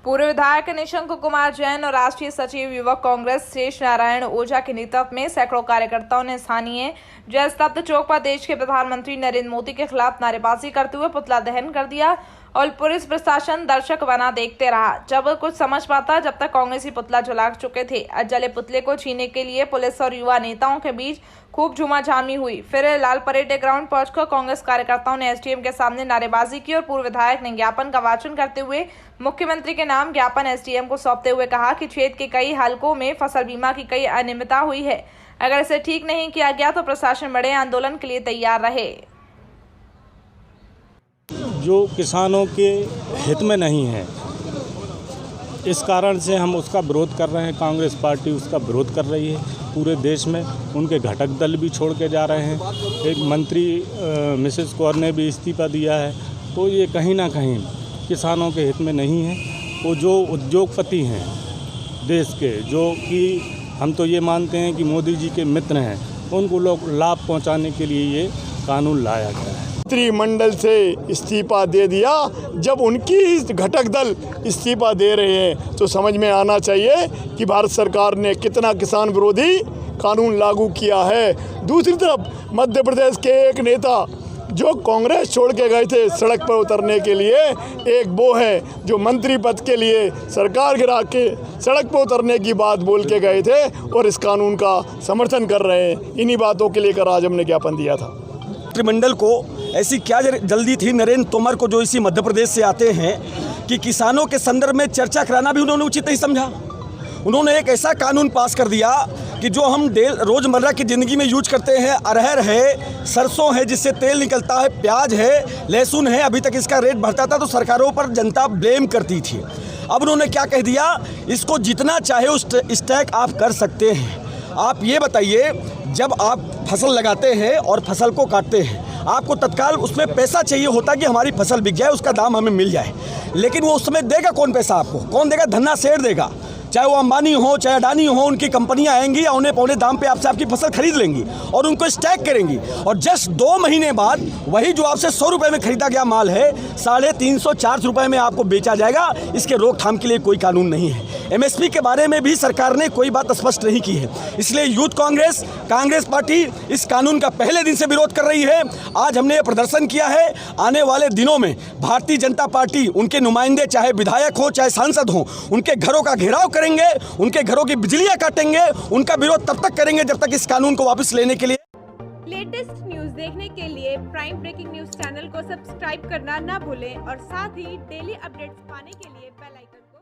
पूर्व विधायक निशंक कुमार जैन और राष्ट्रीय सचिव युवक कांग्रेस शेष नारायण ओझा के नेतृत्व में सैकड़ों कार्यकर्ताओं ने स्थानीय जय स्तब्ध चौक पर देश के प्रधानमंत्री नरेंद्र मोदी के खिलाफ नारेबाजी करते हुए पुतला दहन कर दिया और पुलिस प्रशासन दर्शक बना देखते रहा। जब कुछ समझ पाता जब तक कांग्रेसी पुतला जला चुके थे। जले पुतले को छीनने के लिए पुलिस और युवा नेताओं के बीच खूब झूमाझामी हुई। फिर लाल परेड ग्राउंड पहुंचकर कांग्रेस कार्यकर्ताओं ने एसडीएम के सामने नारेबाजी की और पूर्व विधायक ने ज्ञापन का वाचन करते हुए मुख्यमंत्री के नाम ज्ञापन एसडीएम को सौंपते हुए कहा कि क्षेत्र के कई हलकों में फसल बीमा की कई अनियमितता हुई है। अगर इसे ठीक नहीं किया गया तो प्रशासन बड़े आंदोलन के लिए तैयार रहे। जो किसानों के हित में नहीं है, इस कारण से हम उसका विरोध कर रहे हैं। कांग्रेस पार्टी उसका विरोध कर रही है पूरे देश में। उनके घटक दल भी छोड़ के जा रहे हैं। एक मंत्री मिसेस कौर ने भी इस्तीफा दिया है। तो ये कहीं ना कहीं किसानों के हित में नहीं है। वो जो उद्योगपति हैं देश के, जो कि हम तो ये मानते हैं कि मोदी जी के मित्र हैं, उनको लोग लाभ पहुंचाने के लिए ये कानून लाया गया है। मंत्रिमंडल से इस्तीफा दे दिया। जब उनकी घटक दल इस्तीफा दे रहे हैं तो समझ में आना चाहिए कि भारत सरकार ने कितना किसान विरोधी कानून लागू किया है। दूसरी तरफ मध्य प्रदेश के एक नेता जो कांग्रेस छोड़ के गए थे सड़क पर उतरने के लिए, एक वो है जो मंत्री पद के लिए सरकार गिरा के सड़क पर उतरने की बात बोल के गए थे और इस कानून का समर्थन कर रहे हैं। इन्हीं बातों के लेकर आज हमने ज्ञापन दिया था। मंत्रिमंडल को ऐसी क्या जल्दी थी नरेंद्र तोमर को, जो इसी मध्य प्रदेश से आते हैं, कि किसानों के संदर्भ में चर्चा कराना भी उन्होंने उचित नहीं समझा। उन्होंने एक ऐसा कानून पास कर दिया कि जो हम रोज़मर्रा की ज़िंदगी में यूज करते हैं, अरहर है, सरसों है जिससे तेल निकलता है, प्याज है, लहसुन है, अभी तक इसका रेट बढ़ता था तो सरकारों पर जनता ब्लेम करती थी। अब उन्होंने क्या कह दिया, इसको जितना चाहे उस स्टैक आप कर सकते हैं। आप ये बताइए, जब आप फसल लगाते हैं और फसल को काटते हैं, आपको तत्काल उसमें पैसा चाहिए होता कि हमारी फसल बिक जाए, उसका दाम हमें मिल जाए। लेकिन वो उस समय देगा कौन पैसा आपको? कौन देगा? धन्ना सेठ देगा। चाहे वो अंबानी हो, चाहे अडानी हो, उनकी कंपनियां आएंगी और उन्हें पौने दाम पे आपसे आपकी फसल खरीद लेंगी और उनको स्टैक करेंगी। और जस्ट 2 महीने बाद वही जो आपसे 100 रुपये में खरीदा गया माल है 350-400 रुपये में आपको बेचा जाएगा। इसके रोकथाम के लिए कोई कानून नहीं है। एमएसपी के बारे में भी सरकार ने कोई बात स्पष्ट नहीं की है। इसलिए यूथ कांग्रेस पार्टी इस कानून का पहले दिन से विरोध कर रही है। आज हमने ये प्रदर्शन किया है। आने वाले दिनों में भारतीय जनता पार्टी, उनके नुमाइंदे चाहे विधायक हो चाहे सांसद हो, उनके घरों का घेराव करेंगे, उनके घरों की बिजलियां काटेंगे। उनका विरोध तब तक करेंगे जब तक इस कानून को वापस लेने के लिए। लेटेस्ट न्यूज देखने के लिए प्राइम ब्रेकिंग न्यूज चैनल को सब्सक्राइब करना ना भूलें और साथ ही डेली अपडेट्स पाने के लिए बेल आइकन को